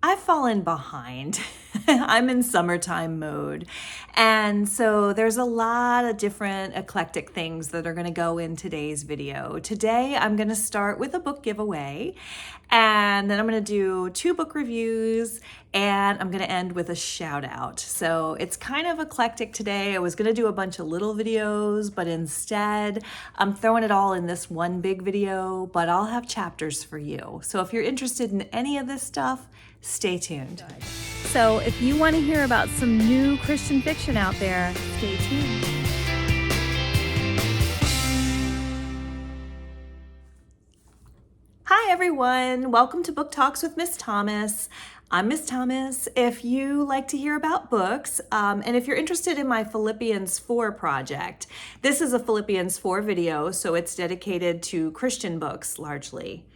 I've fallen behind. I'm in summertime mode. And so there's a lot of different eclectic things that are going to go in today's video. Today, I'm going to start with a book giveaway, and then I'm going to do 2 book reviews, and I'm going to end with a shout out. So it's kind of eclectic today. I was going to do a bunch of little videos, but instead I'm throwing it all in this one big video, but I'll have chapters for you. So if you're interested in any of this stuff, stay tuned. So if you want to hear about some new Christian fiction out there, stay tuned. Hi everyone, welcome to Book Talks with Miss Thomas. I'm Miss Thomas. If you like to hear about books, and if you're interested in my Philippians 4 project, this is a Philippians 4 video, so it's dedicated to Christian books largely.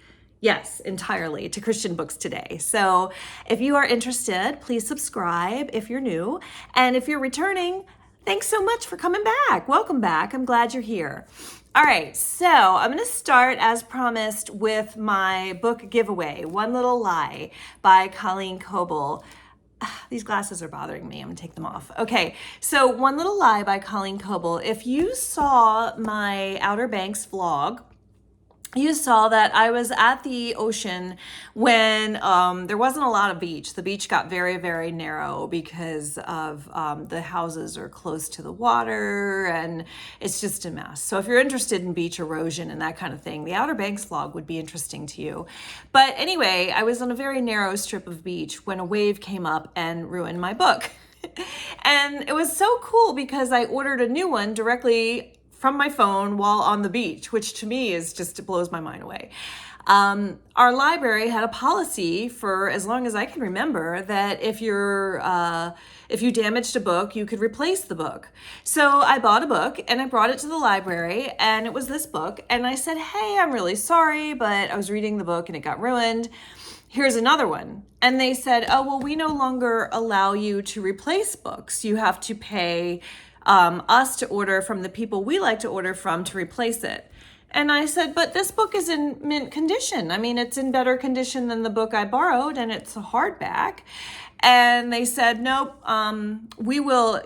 Yes, entirely to Christian books today. So if you are interested, please subscribe if you're new. And if you're returning, thanks so much for coming back. Welcome back. I'm glad you're here. All right, so I'm going to start as promised with my book giveaway, One Little Lie by Colleen Coble. These glasses are bothering me. I'm going to take them off. Okay, so One Little Lie by Colleen Coble. If you saw my Outer Banks vlog, you saw that I was at the ocean when there wasn't a lot of beach. The beach got very, very narrow because of the houses are close to the water, and it's just a mess. So if you're interested in beach erosion and that kind of thing, the Outer Banks vlog would be interesting to you. But anyway, I was on a very narrow strip of beach when a wave came up and ruined my book. And it was so cool because I ordered a new one directly from my phone while on the beach, which to me is just, it blows my mind away. Our library had a policy for as long as I can remember that if you damaged a book, you could replace the book. So I bought a book and I brought it to the library, and it was this book. And I said, hey, I'm really sorry, but I was reading the book and it got ruined. Here's another one. And they said, oh, well, we no longer allow you to replace books. You have to pay us to order from the people we like to order from to replace it. And I said, but this book is in mint condition. I mean, it's in better condition than the book I borrowed, and it's a hardback. And they said, nope, we will,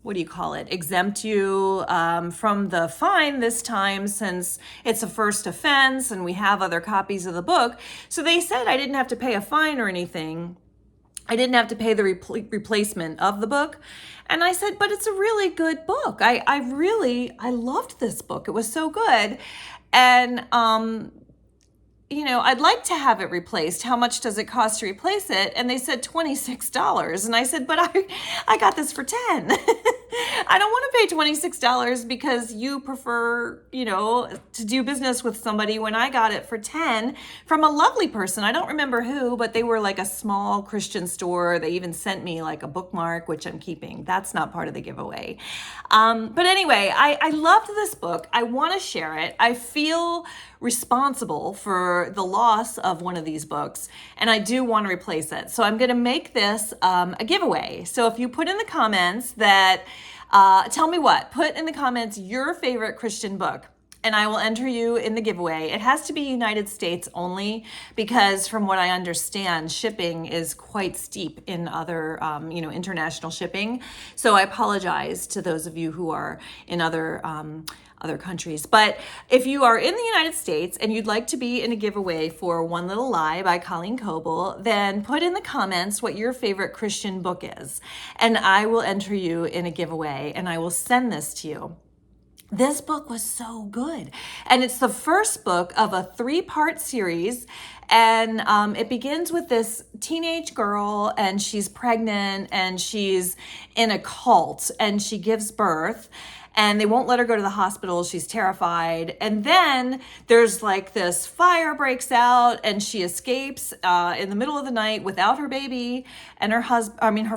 what do you call it? Exempt you from the fine this time, since it's a first offense and we have other copies of the book. So they said I didn't have to pay a fine or anything. I didn't have to pay the replacement of the book. And I said, but it's a really good book. I loved this book. It was so good. And, I'd like to have it replaced. How much does it cost to replace it? And they said $26. And I said, but I got this for $10. I don't want to pay $26 because you prefer, to do business with somebody when I got it for $10 from a lovely person. I don't remember who, but they were like a small Christian store. They even sent me like a bookmark, which I'm keeping. That's not part of the giveaway. But anyway, I loved this book. I want to share it. I feel responsible for the loss of one of these books, and I do want to replace it. So I'm going to make this a giveaway. So if you put in the comments that, put in the comments your favorite Christian book, and I will enter you in the giveaway. It has to be United States only, because from what I understand, shipping is quite steep in other, international shipping. So I apologize to those of you who are in other countries. But if you are in the United States and you'd like to be in a giveaway for One Little Lie by Colleen Coble, then put in the comments what your favorite Christian book is, and I will enter you in a giveaway, and I will send this to you. This book was so good. And it's the first book of a 3-part series. And it begins with this teenage girl, and she's pregnant, and she's in a cult, and she gives birth. And they won't let her go to the hospital. She's terrified. And then there's like this fire breaks out, and she escapes in the middle of the night without her baby and her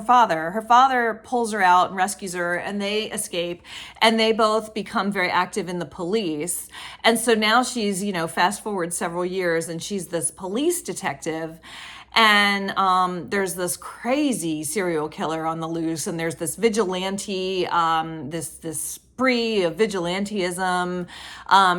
father. Her father pulls her out and rescues her, and they escape. And they both become very active in the police. And so now she's, fast forward several years, and she's this police detective. And there's this crazy serial killer on the loose, and there's this vigilante, this spree of vigilantism,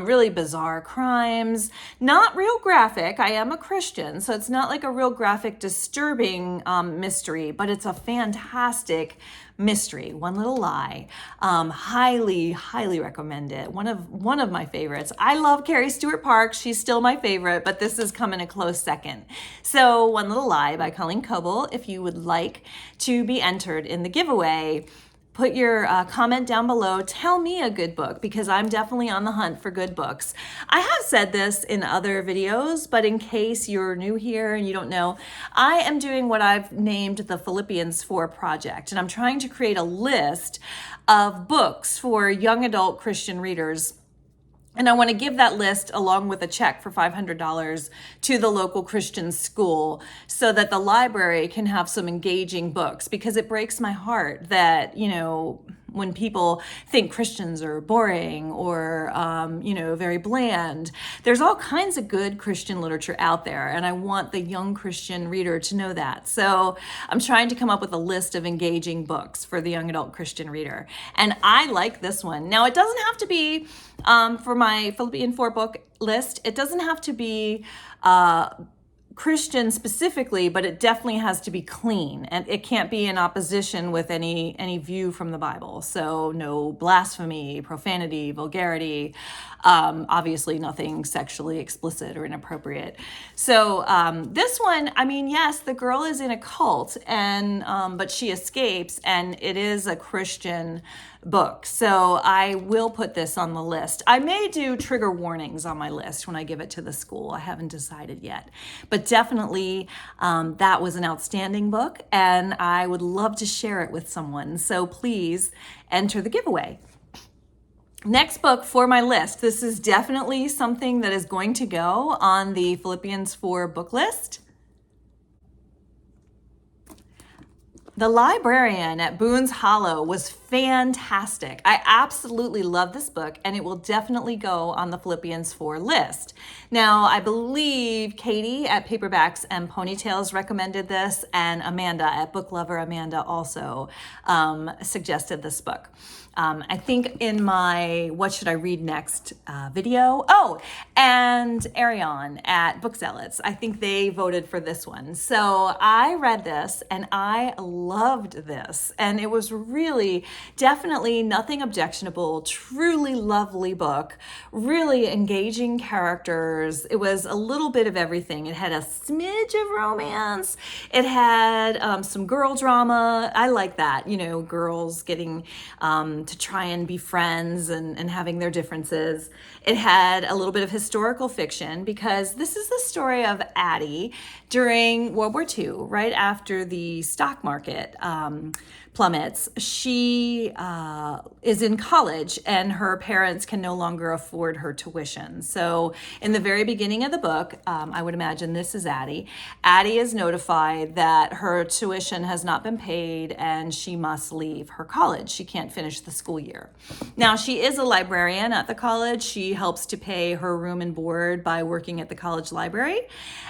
really bizarre crimes. Not real graphic. I am a Christian, so it's not like a real graphic, disturbing mystery, but it's a fantastic mystery. One Little Lie. Highly, highly recommend it. One of my favorites. I love Carrie Stewart Parks. She's still my favorite, but this is coming a close second. So One Little Lie by Colleen Coble. If you would like to be entered in the giveaway, put your comment down below. Tell me a good book, because I'm definitely on the hunt for good books. I have said this in other videos, but in case you're new here and you don't know, I am doing what I've named the Philippians 4 project, and I'm trying to create a list of books for young adult Christian readers. And I want to give that list along with a check for $500 to the local Christian school so that the library can have some engaging books, because it breaks my heart that, when people think Christians are boring or, very bland, there's all kinds of good Christian literature out there. And I want the young Christian reader to know that. So I'm trying to come up with a list of engaging books for the young adult Christian reader. And I like this one. Now, it doesn't have to be, for my Philippians 4 book list, it doesn't have to be Christian specifically, but it definitely has to be clean, and it can't be in opposition with any view from the Bible. So no blasphemy, profanity, vulgarity, obviously nothing sexually explicit or inappropriate. So this one, yes, the girl is in a cult, and but she escapes, and it is a Christian book. So I will put this on the list. I may do trigger warnings on my list when I give it to the school. I haven't decided yet, but definitely that was an outstanding book, and I would love to share it with someone. So please enter the giveaway. Next book for my list. This is definitely something that is going to go on the Philippians 4 book list. The Librarian at Boone's Hollow was fantastic. I absolutely love this book, and it will definitely go on the Philippians 4 list. Now, I believe Katie at Paperbacks and Ponytails recommended this, and Amanda at Book Lover Amanda also suggested this book. I think in my What Should I Read Next video. Oh, and Ariane at Book Zealots. I think they voted for this one. So I read this and I loved this. And it was really definitely nothing objectionable, truly lovely book, really engaging characters. It was a little bit of everything. It had a smidge of romance. It had some girl drama. I like that, girls getting to try and be friends and having their differences. It had a little bit of historical fiction, because this is the story of Addie during World War II, right after the stock market plummets. She is in college, and her parents can no longer afford her tuition. So in the very beginning of the book, I would imagine this is Addie. Addie is notified that her tuition has not been paid and she must leave her college. She can't finish the school year. Now, she is a librarian at the college. She helps to pay her room and board by working at the college library.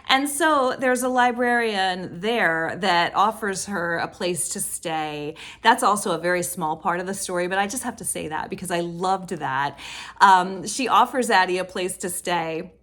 And so there's a librarian there that offers her a place to stay. That's also a very small part of the story, but I just have to say that because I loved that. She offers Addie a place to stay.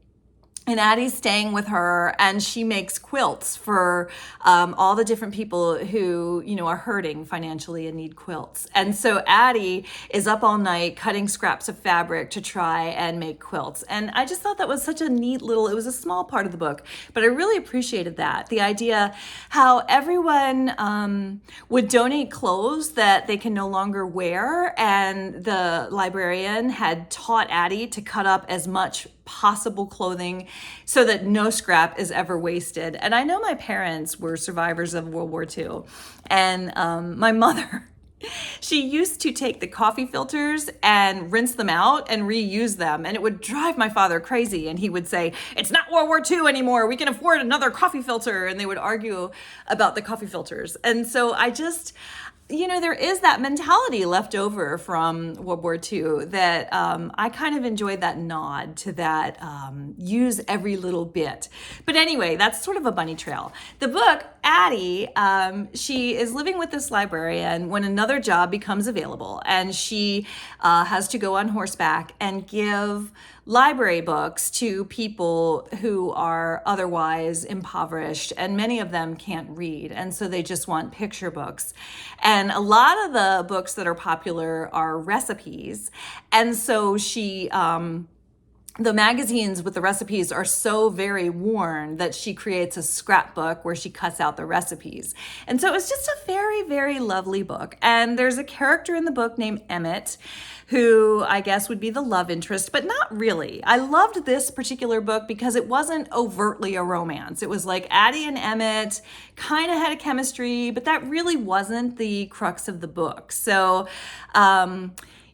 And Addie's staying with her, and she makes quilts for all the different people who, are hurting financially and need quilts. And so Addie is up all night cutting scraps of fabric to try and make quilts. And I just thought that was such a neat it was a small part of the book, but I really appreciated that. The idea how everyone would donate clothes that they can no longer wear, and the librarian had taught Addie to cut up as much possible clothing so that no scrap is ever wasted. And I know my parents were survivors of World War II, and my mother, she used to take the coffee filters and rinse them out and reuse them, and it would drive my father crazy. And he would say, "It's not World War II anymore, we can afford another coffee filter," and they would argue about the coffee filters. And so I just, there is that mentality left over from World War II that I kind of enjoyed that nod to that, use every little bit. But anyway, that's sort of a bunny trail. The book, Addie, she is living with this librarian when another another job becomes available, and she has to go on horseback and give library books to people who are otherwise impoverished, and many of them can't read, and so they just want picture books. And a lot of the books that are popular are recipes, and so the magazines with the recipes are so very worn that she creates a scrapbook where she cuts out the recipes. And so it's just a very, very lovely book. And there's a character in the book named Emmett, who I guess would be the love interest, but not really. I loved this particular book because it wasn't overtly a romance. It was like Addie and Emmett kind of had a chemistry, but that really wasn't the crux of the book. So,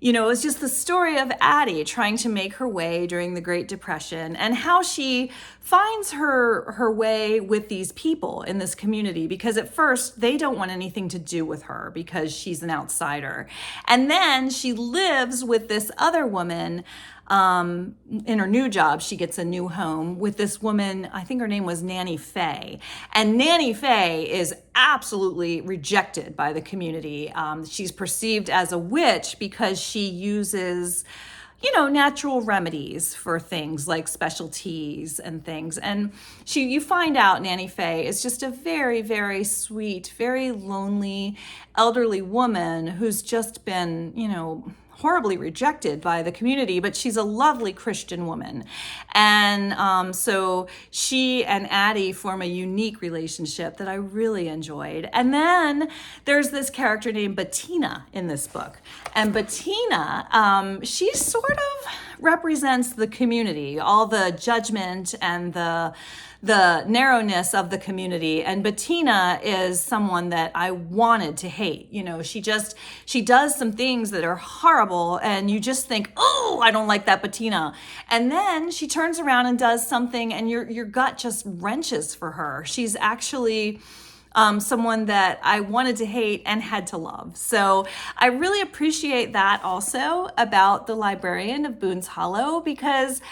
it was just the story of Addie trying to make her way during the Great Depression and how she finds her way with these people in this community, because at first they don't want anything to do with her because she's an outsider. And then she lives with this other woman. In her new job, she gets a new home with this woman. I think her name was Nanny Faye. And Nanny Faye is absolutely rejected by the community. She's perceived as a witch because she uses, natural remedies for things like special teas and things. And you find out Nanny Faye is just a very, very sweet, very lonely, elderly woman who's just been, horribly rejected by the community, but she's a lovely Christian woman. And so she and Addie form a unique relationship that I really enjoyed. And then there's this character named Bettina in this book. And Bettina, she sort of represents the community, all the judgment and the narrowness of the community. And Bettina is someone that I wanted to hate. She does some things that are horrible, and you just think, oh, I don't like that Bettina. And then she turns around and does something, and your gut just wrenches for her. She's actually someone that I wanted to hate and had to love. So I really appreciate that also about The Librarian of Boone's Hollow, because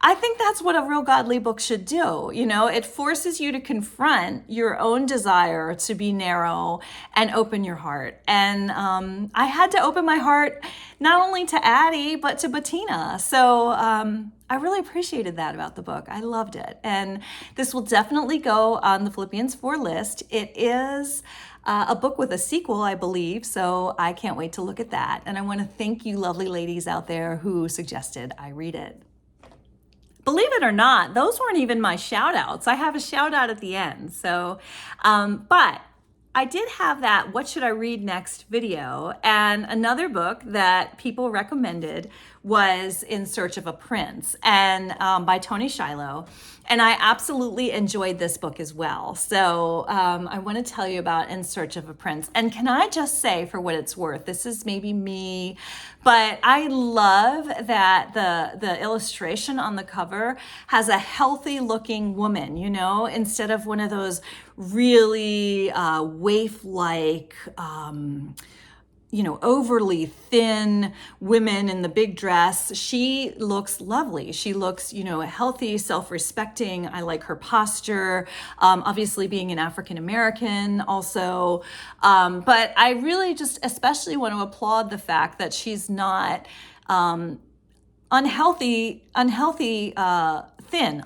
I think that's what a real godly book should do. It forces you to confront your own desire to be narrow and open your heart. And I had to open my heart not only to Addie, but to Bettina. So I really appreciated that about the book. I loved it. And this will definitely go on the Philippians 4 list. It is a book with a sequel, I believe, so I can't wait to look at that. And I want to thank you lovely ladies out there who suggested I read it. Believe it or not, those weren't even my shout outs. I have a shout out at the end. So, but I did have that What Should I Read Next video, and another book that people recommended was In Search of a Prince, and by Toni Shiloh. And I absolutely enjoyed this book as well. So I want to tell you about In Search of a Prince. And can I just say, for what it's worth, this is maybe me, but I love that the illustration on the cover has a healthy looking woman, instead of one of those really waif-like, overly thin women in the big dress. She looks lovely. She looks, healthy, self-respecting. I like her posture. Obviously being an African-American also. But I really just especially want to applaud the fact that she's not unhealthily thin.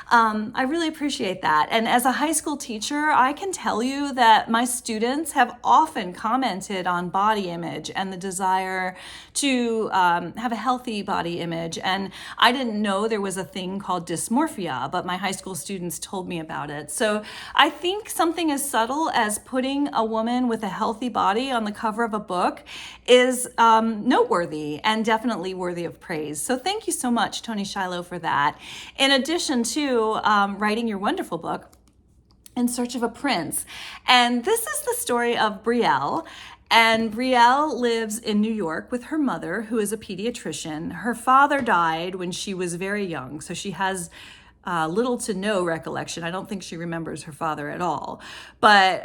I really appreciate that. And as a high school teacher, I can tell you that my students have often commented on body image and the desire to have a healthy body image. And I didn't know there was a thing called dysmorphia, but my high school students told me about it. So I think something as subtle as putting a woman with a healthy body on the cover of a book is noteworthy and definitely worthy of praise. So thank you so much, Toni Shiloh, for that. In addition to writing your wonderful book, In Search of a Prince. And this is the story of Brielle. And Brielle lives in New York with her mother, who is a pediatrician. Her father died when she was very young, so she has little to no recollection. I don't think she remembers her father at all. But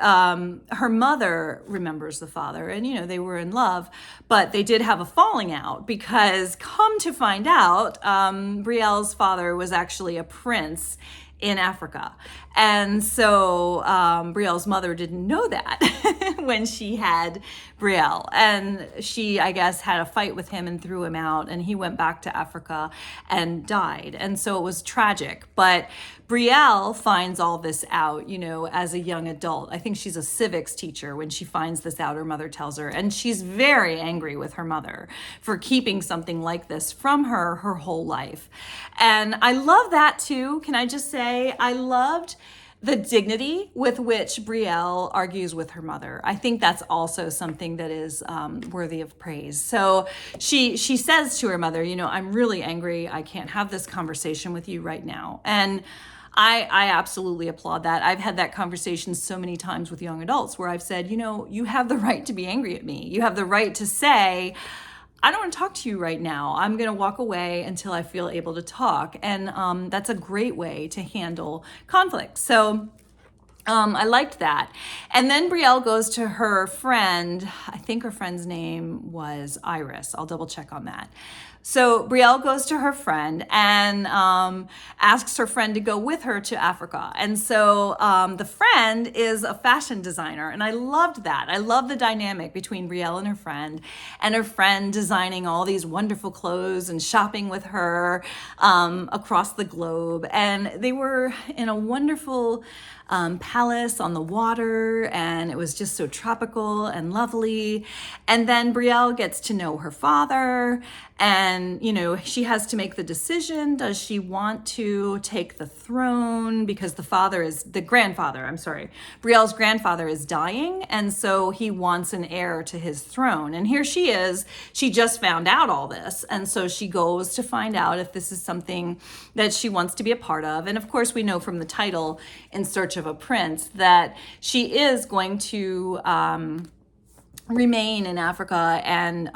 her mother remembers the father, and they were in love, but they did have a falling out because, come to find out, Brielle's father was actually a prince in Africa. And so Brielle's mother didn't know that when she had Brielle. And she, I guess, had a fight with him and threw him out, and he went back to Africa and died. And so it was tragic. But Brielle finds all this out, as a young adult. I think she's a civics teacher when she finds this out, her mother tells her. And she's very angry with her mother for keeping something like this from her whole life. And I love that too. Can I just say, I loved the dignity with which Brielle argues with her mother. I think that's also something that is worthy of praise. So she says to her mother, I'm really angry. I can't have this conversation with you right now. And I absolutely applaud that. I've had that conversation so many times with young adults where I've said, you have the right to be angry at me. You have the right to say, I don't want to talk to you right now. I'm going to walk away until I feel able to talk. And that's a great way to handle conflict. So I liked that. And then Brielle goes to her friend. I think her friend's name was Iris. I'll double check on that. So Brielle goes to her friend and asks her friend to go with her to Africa. And so the friend is a fashion designer, and I loved that. I love the dynamic between Brielle and her friend designing all these wonderful clothes and shopping with her across the globe. And they were in a wonderful palace on the water, and it was just so tropical and lovely. And then Brielle gets to know her father, and she has to make the decision. Does she want to take the throne because Brielle's grandfather is dying, and so he wants an heir to his throne. And here she is, she just found out all this, and so she goes to find out if this is something that she wants to be a part of. And of course, we know from the title, In Search of a Prince, that she is going to remain in Africa and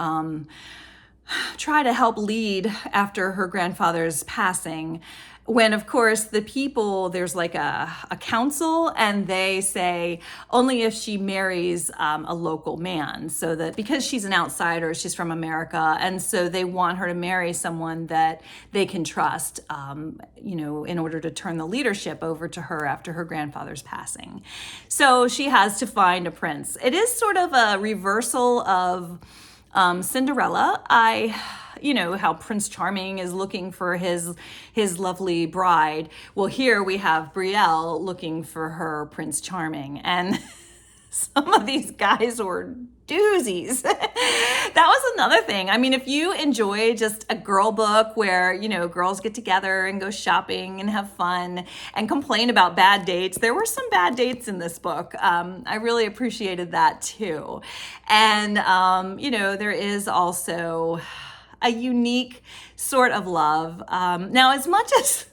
try to help lead after her grandfather's passing. When, of course, the people, there's like a council, and they say only if she marries a local man, so that because she's an outsider, she's from America, and so they want her to marry someone that they can trust, in order to turn the leadership over to her after her grandfather's passing. So she has to find a prince. It is sort of a reversal of Cinderella. How Prince Charming is looking for his lovely bride. Well, here we have Brielle looking for her Prince Charming. And some of these guys were doozies. That was another thing. I mean, if you enjoy just a girl book where, girls get together and go shopping and have fun and complain about bad dates, there were some bad dates in this book. I really appreciated that too. And, there is also a unique sort of love. Now, as much as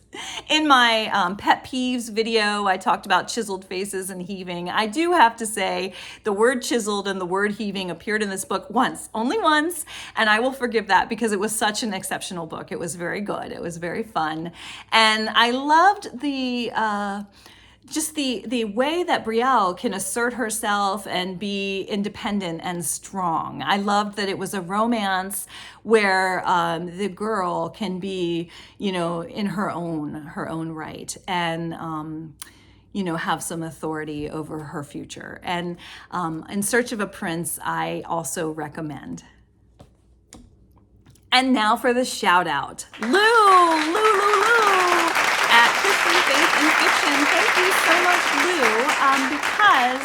in my pet peeves video, I talked about chiseled faces and heaving, I do have to say the word chiseled and the word heaving appeared in this book only once, and I will forgive that because it was such an exceptional book. It was very good. It was very fun. And I loved the way that Brielle can assert herself and be independent and strong. I loved that it was a romance where the girl can be, in her own right, and have some authority over her future. And In Search of a Prince, I also recommend. And now for the shout out. Lou at Christian Faith and Fiction. Thank you so much, Lou, because,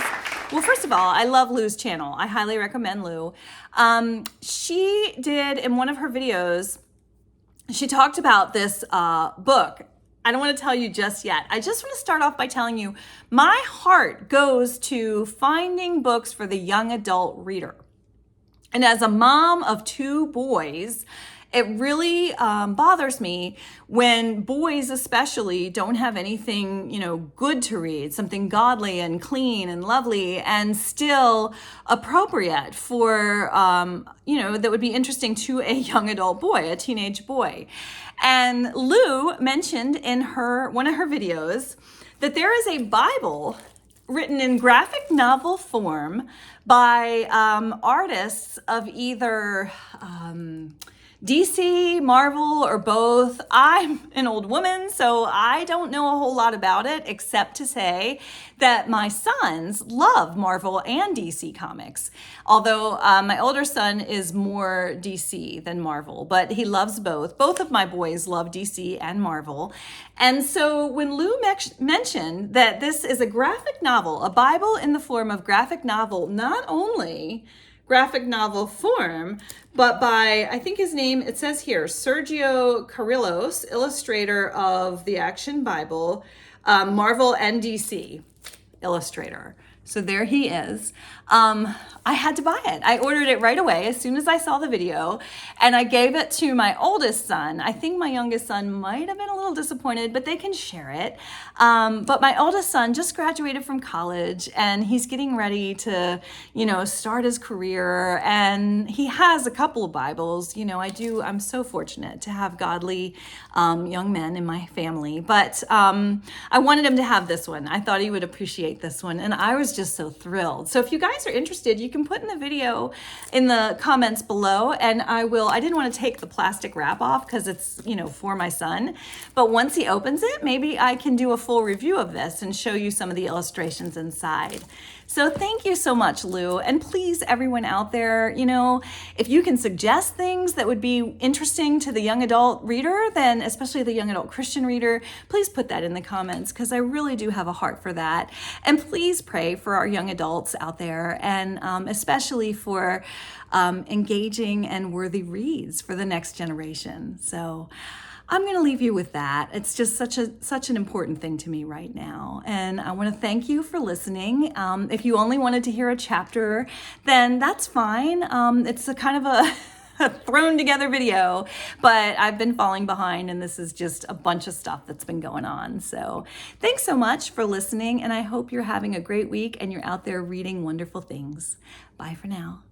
well, first of all, I love Lou's channel. I highly recommend Lou. She did, in one of her videos, she talked about this book. I don't want to tell you just yet. I just want to start off by telling you, my heart goes to finding books for the young adult reader. And as a mom of 2 boys, it really bothers me when boys especially don't have anything, good to read, something godly and clean and lovely and still appropriate for, that would be interesting to a young adult boy, a teenage boy. And Lou mentioned in one of her videos that there is a Bible written in graphic novel form by artists of either DC, Marvel, or both. I'm an old woman, so I don't know a whole lot about it, except to say that my sons love Marvel and DC comics. Although my older son is more DC than Marvel, but he loves both. Both of my boys love DC and Marvel. And so when Lou mentioned that this is a graphic novel, a Bible in the form of graphic novel, not only graphic novel form, but by, I think his name, it says here, Sergio Cariello, illustrator of the Action Bible, Marvel and DC illustrator. So there he is. I had to buy it. I ordered it right away as soon as I saw the video, and I gave it to my oldest son. I think my youngest son might have been a little disappointed, but they can share it. But my oldest son just graduated from college, and he's getting ready to, start his career, and he has a couple of Bibles. I'm so fortunate to have godly young men in my family, but I wanted him to have this one. I thought he would appreciate this one, and I was just so thrilled. So if you guys are interested, you can put in the video in the comments below, and I didn't want to take the plastic wrap off because it's, for my son, but once he opens it, maybe I can do a full review of this and show you some of the illustrations inside. So thank you so much, Lou. And please, everyone out there, if you can suggest things that would be interesting to the young adult reader, then especially the young adult Christian reader, please put that in the comments, because I really do have a heart for that. And please pray for our young adults out there, and especially for engaging and worthy reads for the next generation. So I'm going to leave you with that. It's just such an important thing to me right now. And I want to thank you for listening. If you only wanted to hear a chapter, then that's fine. It's a kind of a thrown together video, but I've been falling behind, and this is just a bunch of stuff that's been going on. So thanks so much for listening, and I hope you're having a great week and you're out there reading wonderful things. Bye for now.